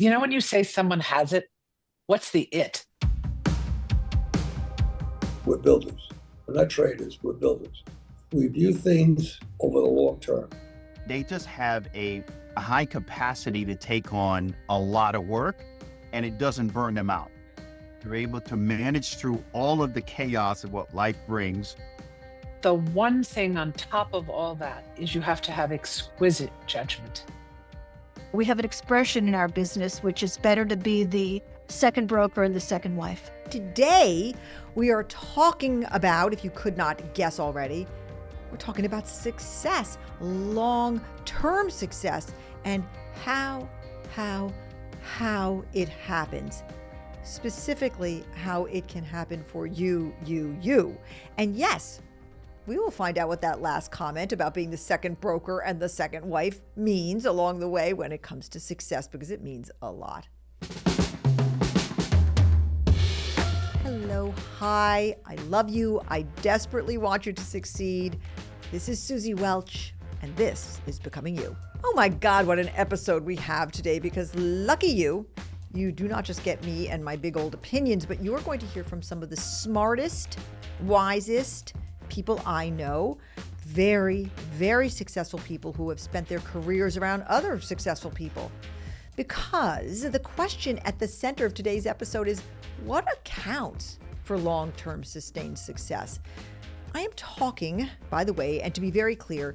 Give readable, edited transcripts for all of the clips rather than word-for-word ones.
You know, when you say someone has it, what's the it? We're builders. We're not traders, we're builders. We view things over the long term. They just have a high capacity to take on a lot of work, and it doesn't burn them out. They're able to manage through all of the chaos of what life brings. The one thing on top of all that is you have to have exquisite judgment. We have an expression in our business, which is better to be the second broker and the second wife. Today, we are talking about, if you could not guess already, we're talking about success, long-term success, and how it happens. Specifically, how it can happen for you. And yes, we will find out what that last comment about being the second broker and the second wife means along the way when it comes to success, because it means a lot. Hello, hi, I love you. I desperately want you to succeed. This is Suzy Welch, and this is Becoming You. Oh my God, what an episode we have today, because lucky you do not just get me and my big old opinions, but you are going to hear from some of the smartest, wisest people I know, very, very successful people who have spent their careers around other successful people. Because the question at the center of today's episode is, what accounts for long-term sustained success? I am talking, by the way, and to be very clear,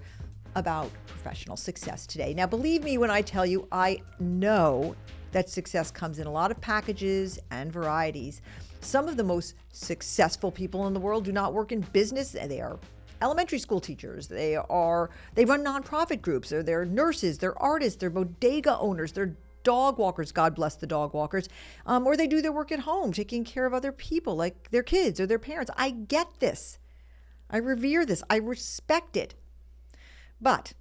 about professional success today. Now, believe me when I tell you, I know that success comes in a lot of packages and varieties. Some of the most successful people in the world do not work in business. They are elementary school teachers. They run nonprofit groups. They're nurses. They're artists. They're bodega owners. They're dog walkers. God bless the dog walkers. Or they do their work at home, taking care of other people like their kids or their parents. I get this. I revere this. I respect it. But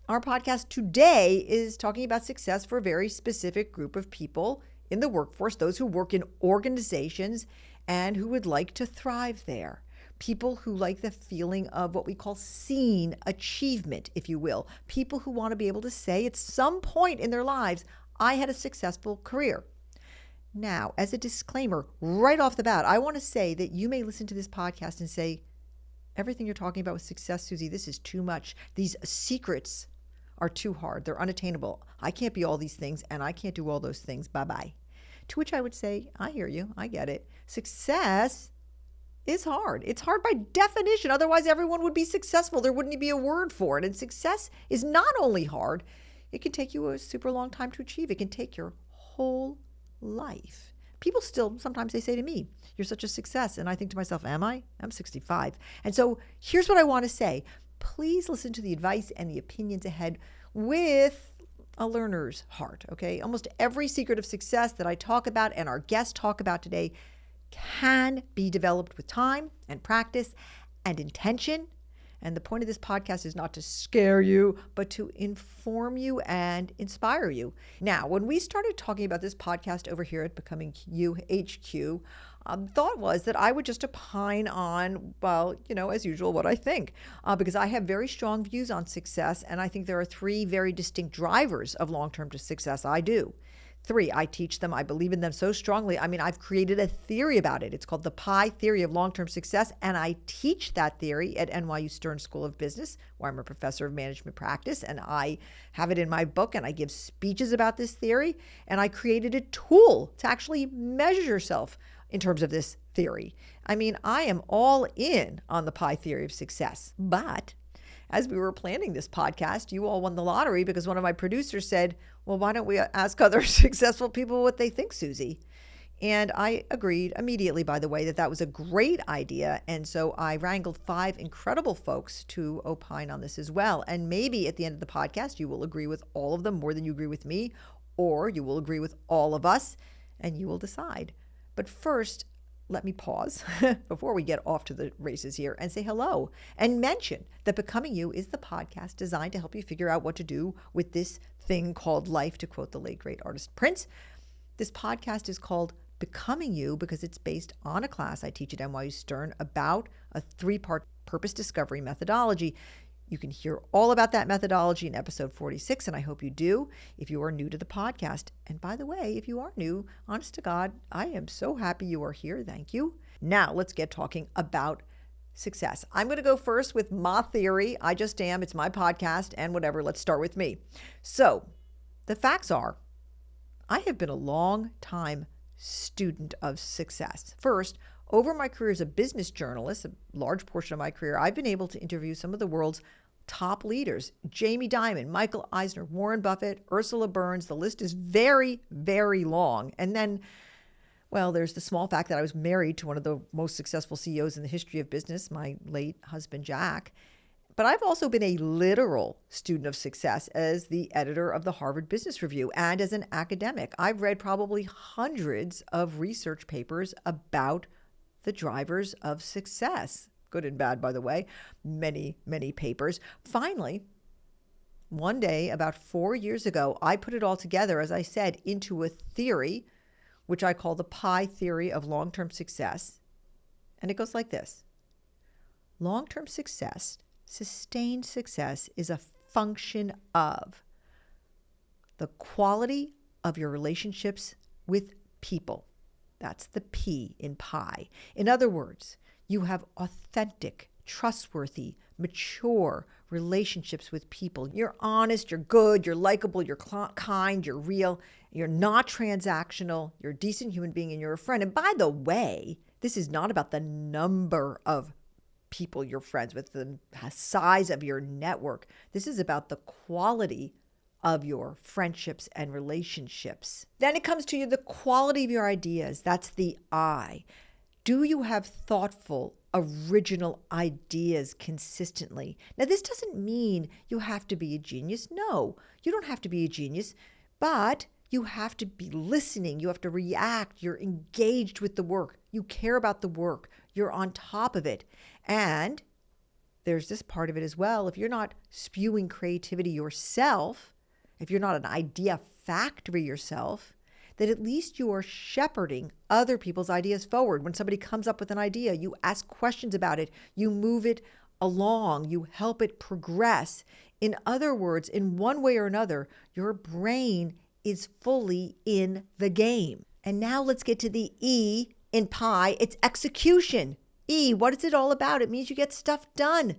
our podcast today is talking about success for a very specific group of people in the workforce, those who work in organizations and who would like to thrive there. People who like the feeling of what we call seen achievement, if you will. People who want to be able to say at some point in their lives, I had a successful career. Now, as a disclaimer, right off the bat, I want to say that you may listen to this podcast and say, everything you're talking about with success, Suzy, this is too much. These secrets are too hard. They're unattainable. I can't be all these things, and I can't do all those things. Bye-bye. To which I would say, I hear you. I get it. Success is hard. It's hard by definition. Otherwise, everyone would be successful. There wouldn't be a word for it. And success is not only hard, it can take you a super long time to achieve. It can take your whole life. People still, sometimes they say to me, you're such a success. And I think to myself, am I? I'm 65. And so here's what I want to say. Please listen to the advice and the opinions ahead with a learner's heart, okay? Almost every secret of success that I talk about and our guests talk about today can be developed with time and practice and intention. And the point of this podcast is not to scare you, but to inform you and inspire you. Now, when we started talking about this podcast over here at Becoming You HQ, thought was that I would just opine on, well, as usual, what I think, because I have very strong views on success, and I think there are three very distinct drivers of long-term success. I do. 3, I teach them. I believe in them so strongly. I mean, I've created a theory about it. It's called the PI theory of long-term success, and I teach that theory at NYU Stern School of Business, where I'm a professor of management practice, and I have it in my book, and I give speeches about this theory, and I created a tool to actually measure yourself in terms of this theory. I mean, I am all in on the PI theory of success. But as we were planning this podcast, you all won the lottery because one of my producers said, well, why don't we ask other successful people what they think, Suzy? And I agreed immediately, by the way, that was a great idea. And so I wrangled 5 incredible folks to opine on this as well. And maybe at the end of the podcast, you will agree with all of them more than you agree with me, or you will agree with all of us, and you will decide. But first, let me pause before we get off to the races here and say hello and mention that Becoming You is the podcast designed to help you figure out what to do with this thing called life, to quote the late, great artist Prince. This podcast is called Becoming You because it's based on a class I teach at NYU Stern about a 3-part purpose discovery methodology. You can hear all about that methodology in episode 46, and I hope you do if you are new to the podcast. And by the way, if you are new, honest to God, I am so happy you are here. Thank you. Now, let's get talking about success. I'm going to go first with my theory. I just am. It's my podcast and whatever. Let's start with me. So, the facts are, I have been a long time student of success. First, over my career as a business journalist, a large portion of my career, I've been able to interview some of the world's top leaders: Jamie Dimon, Michael Eisner, Warren Buffett, Ursula Burns. The list is very, very long. And then, well, there's the small fact that I was married to one of the most successful CEOs in the history of business, my late husband, Jack. But I've also been a literal student of success as the editor of the Harvard Business Review and as an academic. I've read probably hundreds of research papers about the drivers of success. Good and bad, by the way. Many, many papers. Finally, one day, about 4 years ago, I put it all together, as I said, into a theory, which I call the PI theory of long-term success. And it goes like this. Long-term success, sustained success, is a function of the quality of your relationships with people. That's the P in PI. In other words, you have authentic, trustworthy, mature relationships with people. You're honest, you're good, you're likable, you're kind, you're real, you're not transactional, you're a decent human being, and you're a friend. And by the way, this is not about the number of people you're friends with, the size of your network. This is about the quality of your friendships and relationships. Then it comes to the quality of your ideas. That's the I. Do you have thoughtful, original ideas consistently? Now, this doesn't mean you have to be a genius. No, you don't have to be a genius, but you have to be listening. You have to react. You're engaged with the work. You care about the work. You're on top of it. And there's this part of it as well. If you're not spewing creativity yourself, if you're not an idea factory yourself, that at least you are shepherding other people's ideas forward. When somebody comes up with an idea, you ask questions about it, you move it along, you help it progress. In other words, in one way or another, your brain is fully in the game. And now let's get to the E in PI. It's execution. E, what is it all about? It means you get stuff done.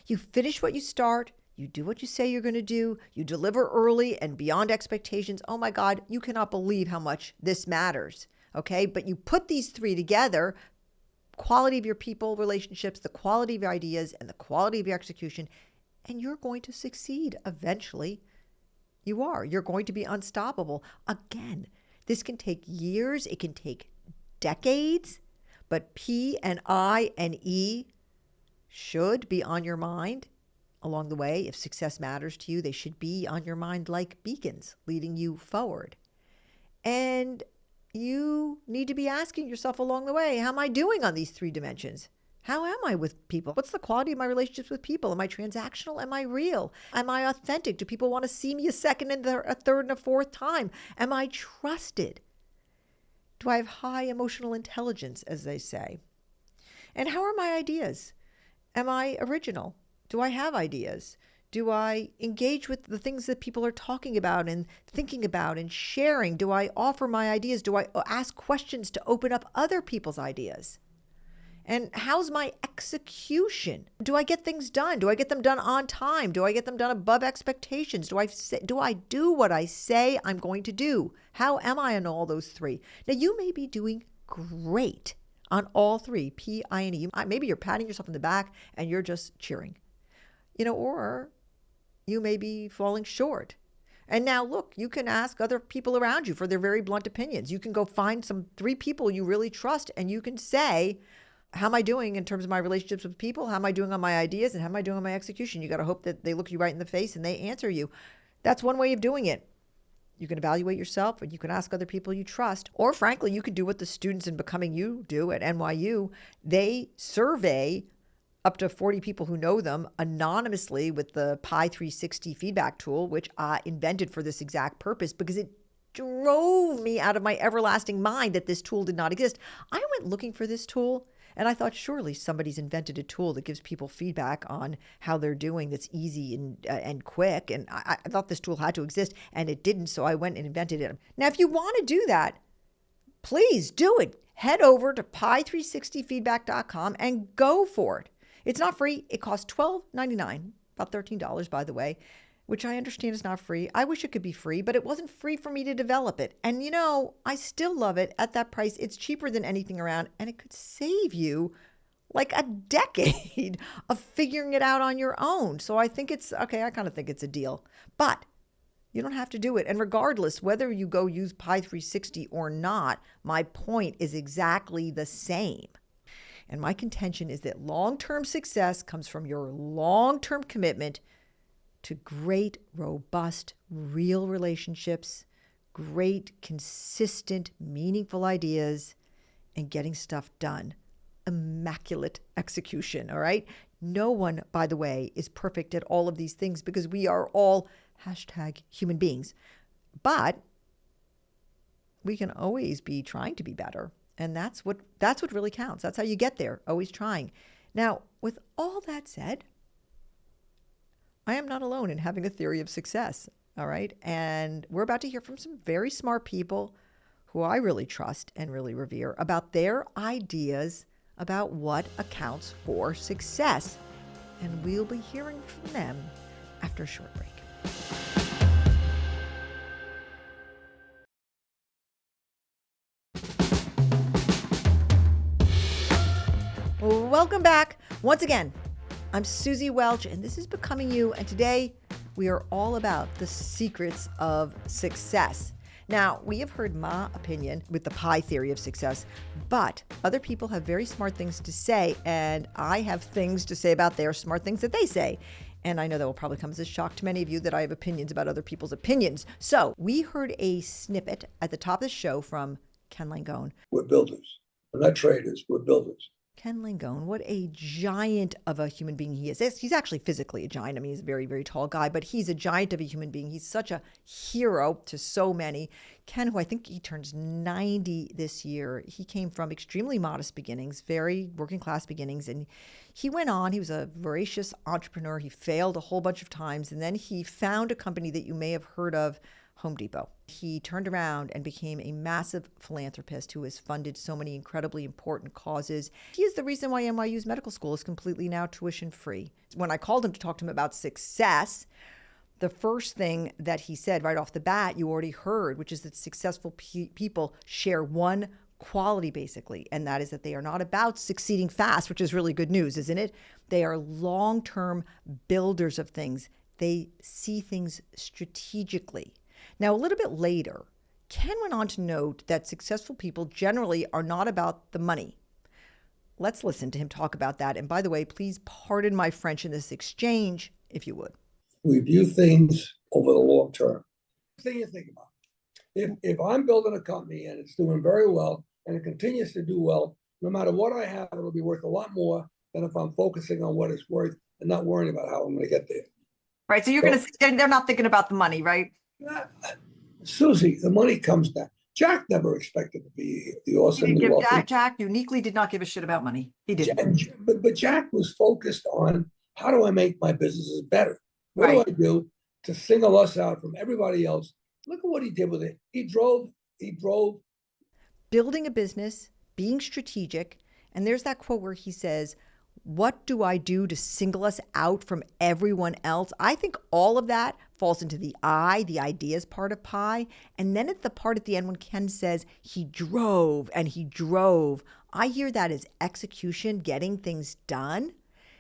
You finish what you start. You do what you say you're going to do. You deliver early and beyond expectations. Oh my God, you cannot believe how much this matters. Okay, but you put these three together, quality of your people relationships, the quality of your ideas, and the quality of your execution, and you're going to succeed eventually. You are. You're going to be unstoppable. Again, this can take years. It can take decades, but P and I and E should be on your mind along the way. If success matters to you, they should be on your mind like beacons leading you forward. And you need to be asking yourself along the way, how am I doing on these three dimensions? How am I with people? What's the quality of my relationships with people? Am I transactional? Am I real? Am I authentic? Do people want to see me a second and a third and a fourth time? Am I trusted? Do I have high emotional intelligence, as they say? And how are my ideas? Am I original? Do I have ideas? Do I engage with the things that people are talking about and thinking about and sharing? Do I offer my ideas? Do I ask questions to open up other people's ideas? And how's my execution? Do I get things done? Do I get them done on time? Do I get them done above expectations? Do I do what I say I'm going to do? How am I on all those three? Now, you may be doing great on all three, P, I, and E. Maybe you're patting yourself on the back and you're just cheering. Or you may be falling short. And now look, you can ask other people around you for their very blunt opinions. You can go find three people you really trust, and you can say, how am I doing in terms of my relationships with people? How am I doing on my ideas? And how am I doing on my execution? You got to hope that they look you right in the face and they answer you. That's one way of doing it. You can evaluate yourself, and you can ask other people you trust. Or frankly, you could do what the students in Becoming You do at NYU. They survey up to 40 people who know them anonymously with the Pi 360 feedback tool, which I invented for this exact purpose because it drove me out of my everlasting mind that this tool did not exist. I went looking for this tool, And I thought, surely somebody's invented a tool that gives people feedback on how they're doing that's easy and quick. And I thought this tool had to exist, and it didn't. So I went and invented it. Now, if you want to do that, please do it. Head over to pi360feedback.com and go for it. It's not free. It costs $12.99, about $13, by the way, which I understand is not free. I wish it could be free, but it wasn't free for me to develop it. And I still love it at that price. It's cheaper than anything around, and it could save you like a decade of figuring it out on your own. So I think I kind of think it's a deal. But you don't have to do it. And regardless, whether you go use Pi360 or not, my point is exactly the same. And my contention is that long-term success comes from your long-term commitment to great, robust, real relationships, great, consistent, meaningful ideas, and getting stuff done. Immaculate execution, all right? No one, by the way, is perfect at all of these things because we are all #human beings. But we can always be trying to be better. And that's what really counts. That's how you get there, always trying. Now, with all that said, I am not alone in having a theory of success, all right? And we're about to hear from some very smart people who I really trust and really revere about their ideas about what accounts for success. And we'll be hearing from them after a short break. Welcome back. Once again, I'm Suzy Welch, and this is Becoming You. And today we are all about the secrets of success. Now, we have heard my opinion with the pie theory of success, but other people have very smart things to say, and I have things to say about their smart things that they say. And I know that will probably come as a shock to many of you that I have opinions about other people's opinions. So we heard a snippet at the top of the show from Ken Langone. We're builders. We're not traders. We're builders. Ken Langone, what a giant of a human being he is. He's actually physically a giant. I mean, he's a very, very tall guy, but he's a giant of a human being. He's such a hero to so many. Ken, who I think he turns 90 this year, he came from extremely modest beginnings, very working class beginnings. And he went on, he was a voracious entrepreneur. He failed a whole bunch of times. And then he found a company that you may have heard of, Home Depot. He turned around and became a massive philanthropist who has funded so many incredibly important causes. He is the reason why NYU's medical school is completely now tuition free. When I called him to talk to him about success, the first thing that he said right off the bat, you already heard, which is that successful people share one quality basically, and that is that they are not about succeeding fast, which is really good news, isn't it? They are long-term builders of things. They see things strategically. Now, a little bit later, Ken went on to note that successful people generally are not about the money. Let's listen to him talk about that. And by the way, please pardon my French in this exchange, if you would. We view things over the long term. Thing you think about. If I'm building a company and it's doing very well and it continues to do well, no matter what I have, it'll be worth a lot more than if I'm focusing on what it's worth and not worrying about how I'm going to get there. Right. So going to say they're not thinking about the money, right? Suzy, the money comes back. Jack never expected to be the awesome. Jack uniquely did not give a shit about money. He didn't. But Jack was focused on how do I make my businesses better? What do I do to single us out from everybody else? Look at what he did with it. He drove. Building a business, being strategic. And there's that quote where he says, what do I do to single us out from everyone else? I think all of that falls into the ideas part of pie. And then at the part at the end when Ken says he drove and he drove, I hear that as execution, getting things done.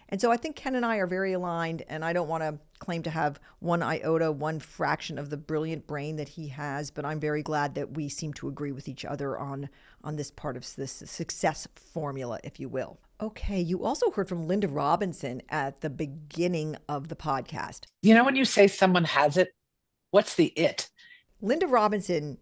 And so I think Ken and I are very aligned, and I don't want to claim to have one iota, one fraction of the brilliant brain that he has, but I'm very glad that we seem to agree with each other on this part of this success formula, if you will. Okay, you also heard from Linda Robinson at the beginning of the podcast. You know when you say someone has it, what's the it? Linda Robinson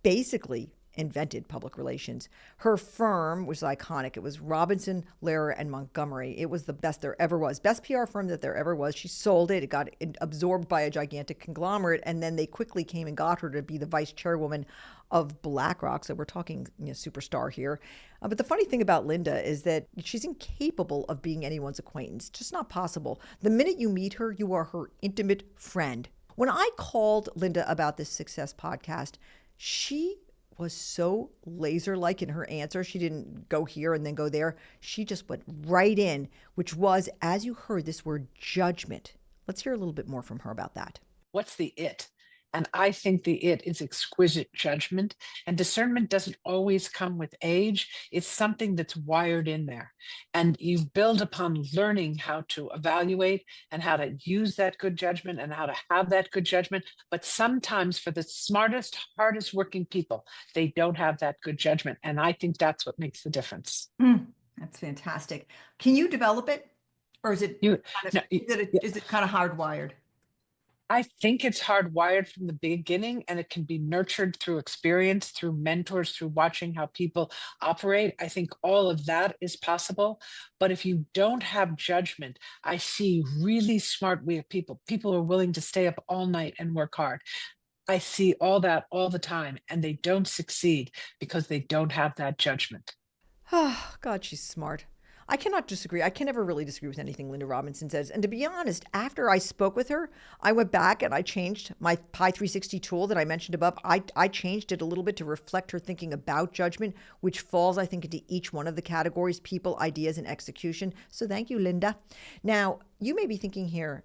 basically invented public relations. Her firm was iconic. It was Robinson, Lehrer, and Montgomery. It was the best there ever was. Best PR firm that there ever was. She sold it. It got absorbed by a gigantic conglomerate, and then they quickly came and got her to be the vice chairwoman of BlackRock. So we're talking, superstar here. But the funny thing about Linda is that she's incapable of being anyone's acquaintance. Just not possible. The minute you meet her, you are her intimate friend. When I called Linda about this Success podcast, she was so laser-like in her answer. She didn't go here and then go there. She just went right in, which was, as you heard, this word judgment. Let's hear a little bit more from her about that. What's the it? And I think the it is exquisite judgment. And discernment doesn't always come with age. It's something that's wired in there. And you build upon learning how to evaluate and how to use that good judgment and how to have that good judgment. But sometimes for the smartest, hardest working people, they don't have that good judgment. And I think that's what makes the difference. That's fantastic. Can you develop it? Or is it is it kind of hardwired? I think it's hardwired from the beginning, and it can be nurtured through experience, through mentors, through watching how people operate. I think all of that is possible. But if you don't have judgment, I see really smart people who are willing to stay up all night and work hard. I see all that all the time, and they don't succeed because they don't have that judgment. Oh, God, she's smart. I cannot disagree. I can never really disagree with anything Linda Robinson says. And to be honest, after I spoke with her, I went back and I changed my Pi 360 tool that I mentioned above. I changed it a little bit to reflect her thinking about judgment, which falls, I think, into each one of the categories: people, ideas, and execution. So thank you, Linda. Now, you may be thinking here,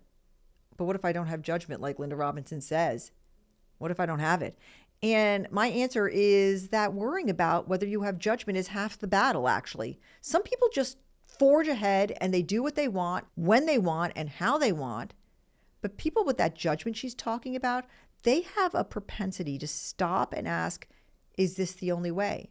but what if I don't have judgment like Linda Robinson says? What if I don't have it? And my answer is that worrying about whether you have judgment is half the battle, actually. Some people just forge ahead and they do what they want, when they want, and how they want. But people with that judgment she's talking about, they have a propensity to stop and ask, is this the only way?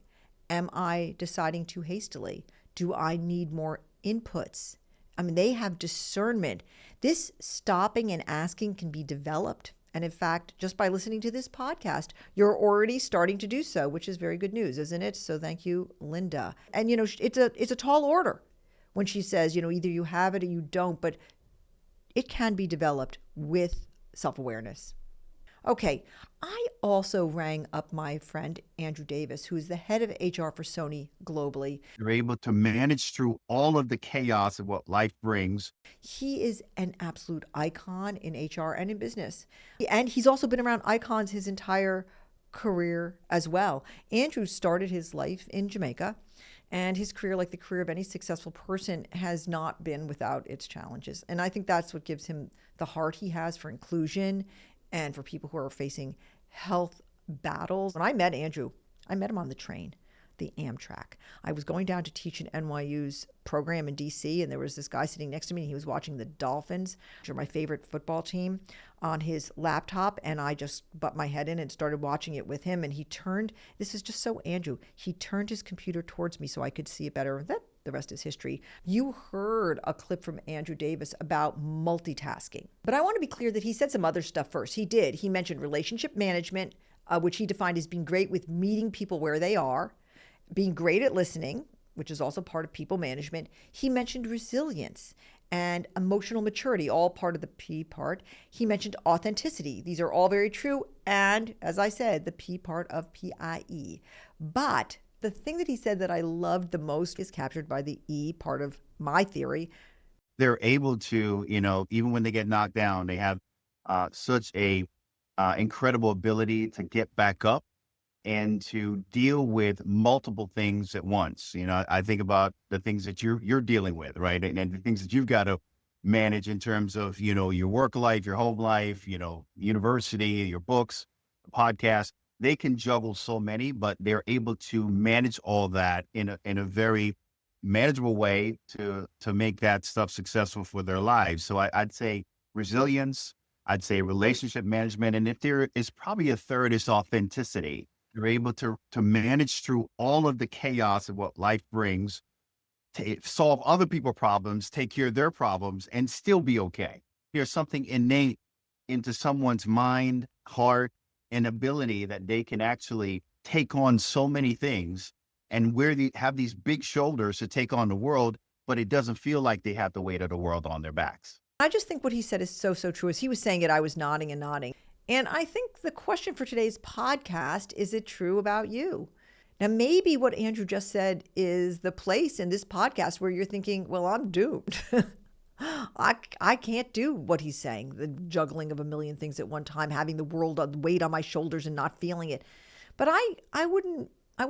Am I deciding too hastily? Do I need more inputs? I mean, they have discernment. This stopping and asking can be developed. And in fact, just by listening to this podcast, you're already starting to do so, which is very good news, isn't it? So thank you, Linda. And, it's a tall order when she says, either you have it or you don't, but it can be developed with self-awareness. Okay, I also rang up my friend Andrew Davis, who is the head of HR for Sony globally. You're able to manage through all of the chaos of what life brings. He is an absolute icon in HR and in business. And he's also been around icons his entire career as well. Andrew started his life in Jamaica, and his career, like the career of any successful person, has not been without its challenges. And I think that's what gives him the heart he has for inclusion and for people who are facing health battles. When I met Andrew, I met him on the train, the Amtrak. I was going down to teach an NYU's program in DC, and there was this guy sitting next to me, and he was watching the Dolphins, which are my favorite football team, on his laptop, and I just butt my head in and started watching it with him. And he turned, this is just so Andrew, he turned his computer towards me so I could see it better. The rest is history. You heard a clip from Andrew Davis about multitasking. But I want to be clear that he said some other stuff first. He did. He mentioned relationship management, which he defined as being great with meeting people where they are, being great at listening, which is also part of people management. He mentioned resilience and emotional maturity, all part of the P part. He mentioned authenticity. These are all very true. And as I said, the P part of PIE. But the thing that he said that I loved the most is captured by the E part of my theory. They're able to, even when they get knocked down, they have such a incredible ability to get back up and to deal with multiple things at once. I think about the things that you're dealing with, right? And the things that you've got to manage in terms of, your work life, your home life, university, your books, podcast. They can juggle so many, but they're able to manage all that in a very manageable way to make that stuff successful for their lives. So I'd say resilience, I'd say relationship management. And if there is probably a third, is authenticity. You're able to manage through all of the chaos of what life brings, to solve other people's problems, take care of their problems, and still be okay. There's something innate into someone's mind, heart, and ability that they can actually take on so many things and have these big shoulders to take on the world, but it doesn't feel like they have the weight of the world on their backs. I just think what he said is so, so true. As he was saying it, I was nodding and nodding. And I think the question for today's podcast, is it true about you? Now, maybe what Andrew just said is the place in this podcast where you're thinking, well, I'm doomed. I can't do what he's saying, the juggling of a million things at one time, having the world weight on my shoulders and not feeling it. But I wouldn't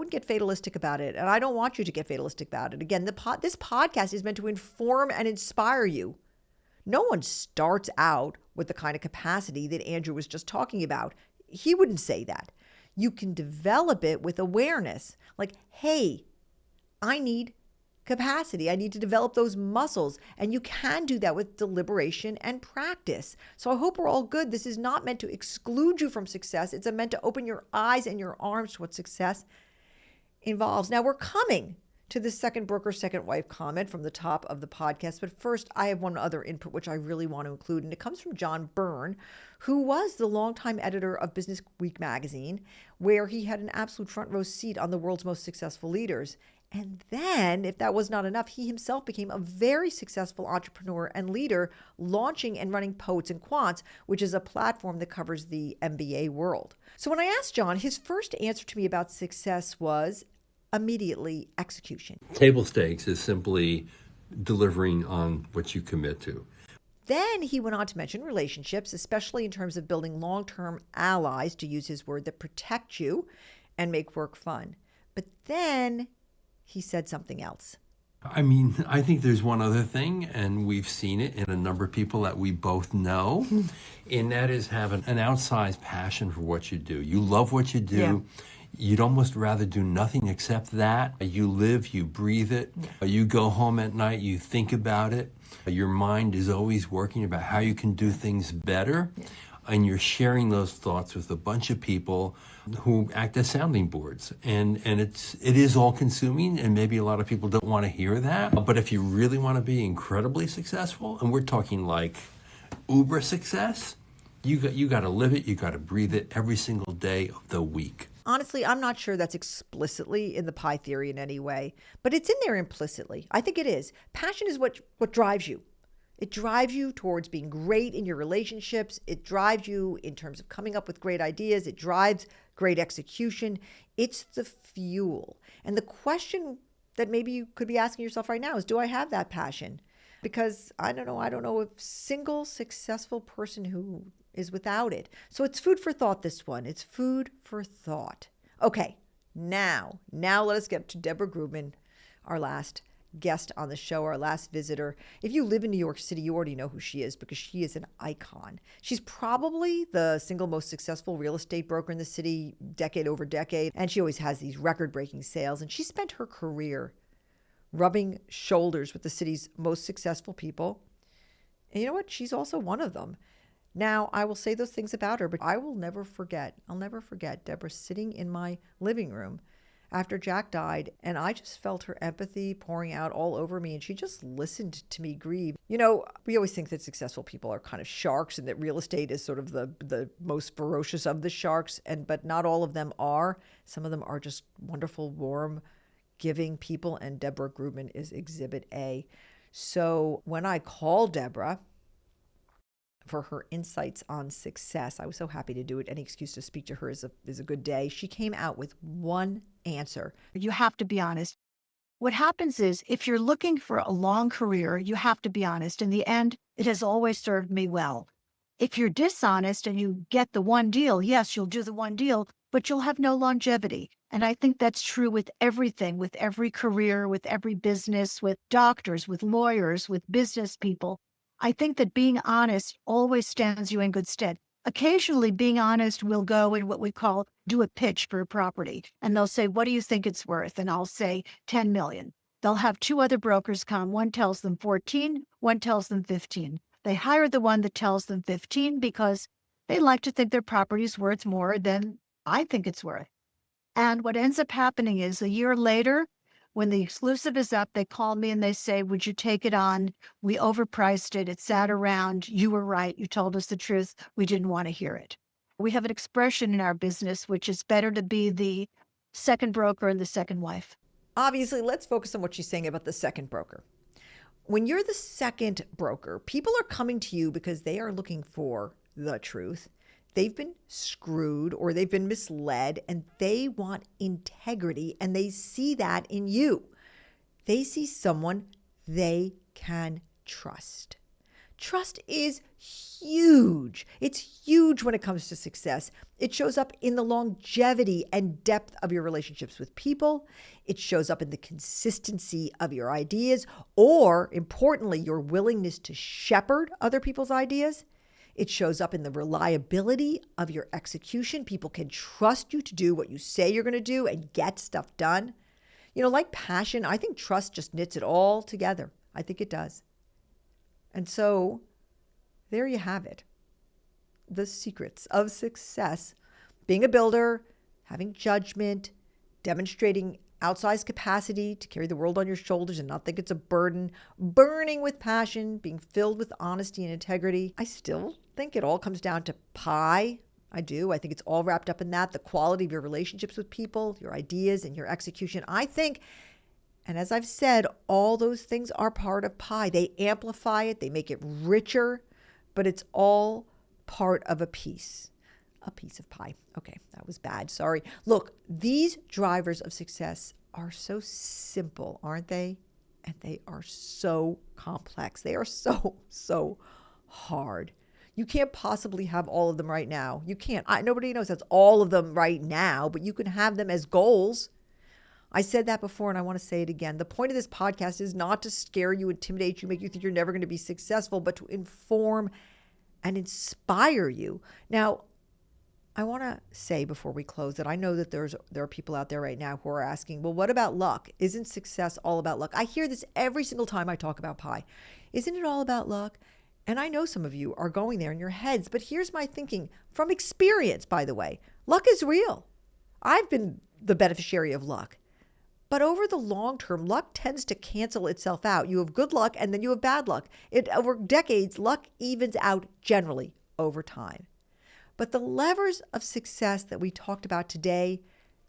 get fatalistic about it. And I don't want you to get fatalistic about it. Again, this podcast is meant to inform and inspire you. No one starts out with the kind of capacity that Andrew was just talking about. He wouldn't say that. You can develop it with awareness. Like, hey, I need capacity. I need to develop those muscles. And you can do that with deliberation and practice. So I hope we're all good. This is not meant to exclude you from success. It's meant to open your eyes and your arms to what success involves. Now we're coming to the second broker, second wife comment from the top of the podcast. But first, I have one other input which I really want to include, and it comes from John Byrne, who was the longtime editor of Business Week magazine, where he had an absolute front row seat on the world's most successful leaders. And then, if that was not enough, he himself became a very successful entrepreneur and leader, launching and running Poets and Quants, which is a platform that covers the MBA world. So when I asked John, his first answer to me about success was immediately execution. Table stakes is simply delivering on what you commit to. Then he went on to mention relationships, especially in terms of building long-term allies, to use his word, that protect you and make work fun. But then he said something else. I mean, I think there's one other thing, and we've seen it in a number of people that we both know, and that is have an outsized passion for what you do. You love what you do. Yeah. You'd almost rather do nothing except that. You live, you breathe it. Yeah. You go home at night, you think about it. Your mind is always working about how you can do things better. Yeah. And you're sharing those thoughts with a bunch of people who act as sounding boards. And it is all consuming, and maybe a lot of people don't want to hear that. But if you really want to be incredibly successful, and we're talking like uber success, you got to live it, you got to breathe it every single day of the week. Honestly, I'm not sure that's explicitly in the pie theory in any way, but it's in there implicitly. I think it is. Passion is what drives you. It drives you towards being great in your relationships. It drives you in terms of coming up with great ideas. It drives great execution. It's the fuel. And the question that maybe you could be asking yourself right now is, do I have that passion? Because I don't know a single successful person who is without it. So it's food for thought, this one. It's food for thought. Okay, now let us get to Deborah Grubman, our last guest on the show, our last visitor. If you live in New York City, you already know who she is because she is an icon. She's probably the single most successful real estate broker in the city, decade over decade, and she always has these record-breaking sales. And she spent her career rubbing shoulders with the city's most successful people. And you know what? She's also one of them. Now, I will say those things about her, but I'll never forget Deborah sitting in my living room after Jack died, and I just felt her empathy pouring out all over me, and she just listened to me grieve. You know, we always think that successful people are kind of sharks and that real estate is sort of the most ferocious of the sharks, but not all of them are. Some of them are just wonderful, warm, giving people, and Deborah Grubman is Exhibit A. So when I called Deborah for her insights on success, I was so happy to do it. Any excuse to speak to her is a good day. She came out with one answer. You have to be honest. What happens is, if you're looking for a long career, you have to be honest. In the end, it has always served me well. If you're dishonest and you get the one deal, yes, you'll do the one deal, but you'll have no longevity. And I think that's true with everything, with every career, with every business, with doctors, with lawyers, with business people. I think that being honest always stands you in good stead. Occasionally, being honest will go in what we call do a pitch for a property. And they'll say, what do you think it's worth? And I'll say 10 million. They'll have two other brokers come. One tells them 14, one tells them 15. They hire the one that tells them 15 because they like to think their property is worth more than I think it's worth. And what ends up happening is a year later, when the exclusive is up, they call me and they say, would you take it on? We overpriced it. It sat around. You were right. You told us the truth. We didn't want to hear it. We have an expression in our business, which is better to be the second broker and the second wife. Obviously, let's focus on what she's saying about the second broker. When you're the second broker, people are coming to you because they are looking for the truth. They've been screwed or they've been misled, and they want integrity, and they see that in you. They see someone they can trust. Trust is huge. It's huge when it comes to success. It shows up in the longevity and depth of your relationships with people. It shows up in the consistency of your ideas, or importantly, your willingness to shepherd other people's ideas. It shows up in the reliability of your execution. People can trust you to do what you say you're going to do and get stuff done. Like passion, I think trust just knits it all together. I think it does. And so there you have it. The secrets of success: being a builder, having judgment, demonstrating outsized capacity to carry the world on your shoulders and not think it's a burden, burning with passion, being filled with honesty and integrity. I still think it all comes down to pie. I do. I think it's all wrapped up in that. The quality of your relationships with people, your ideas, and your execution. I think, and as I've said, all those things are part of pie. They amplify it. They make it richer, but it's all part of a piece of pie. Okay, that was bad. Sorry. Look, these drivers of success are so simple, aren't they? And they are so complex. They are so hard. You can't possibly have all of them right now. You can't. Nobody knows that's all of them right now, but you can have them as goals. I said that before, and I want to say it again. The point of this podcast is not to scare you, intimidate you, make you think you're never going to be successful, but to inform and inspire you. Now, I want to say before we close that I know that there are people out there right now who are asking, well, what about luck? Isn't success all about luck? I hear this every single time I talk about pie. Isn't it all about luck? And I know some of you are going there in your heads, but here's my thinking from experience, by the way. Luck is real. I've been the beneficiary of luck. But over the long term, luck tends to cancel itself out. You have good luck and then you have bad luck. Over decades, luck evens out generally over time. But the levers of success that we talked about today,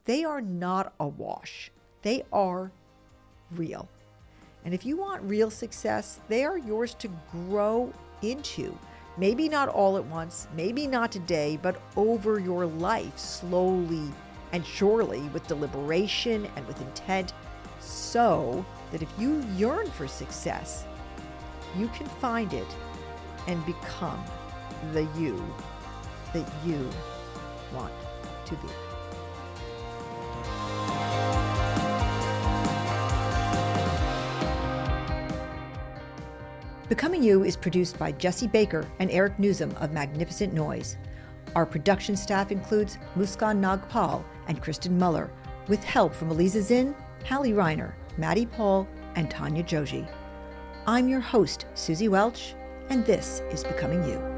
they are not a wash. They are real. And if you want real success, they are yours to grow into. Maybe not all at once, maybe not today, but over your life, slowly and surely, with deliberation and with intent, so that if you yearn for success, you can find it and become the you that you want to be. Becoming You is produced by Jesse Baker and Eric Newsom of Magnificent Noise. Our production staff includes Muskan Nagpal and Kristen Muller, with help from Eliza Zinn, Hallie Reiner, Maddie Paul, and Tanya Joji. I'm your host, Suzy Welch, and this is Becoming You.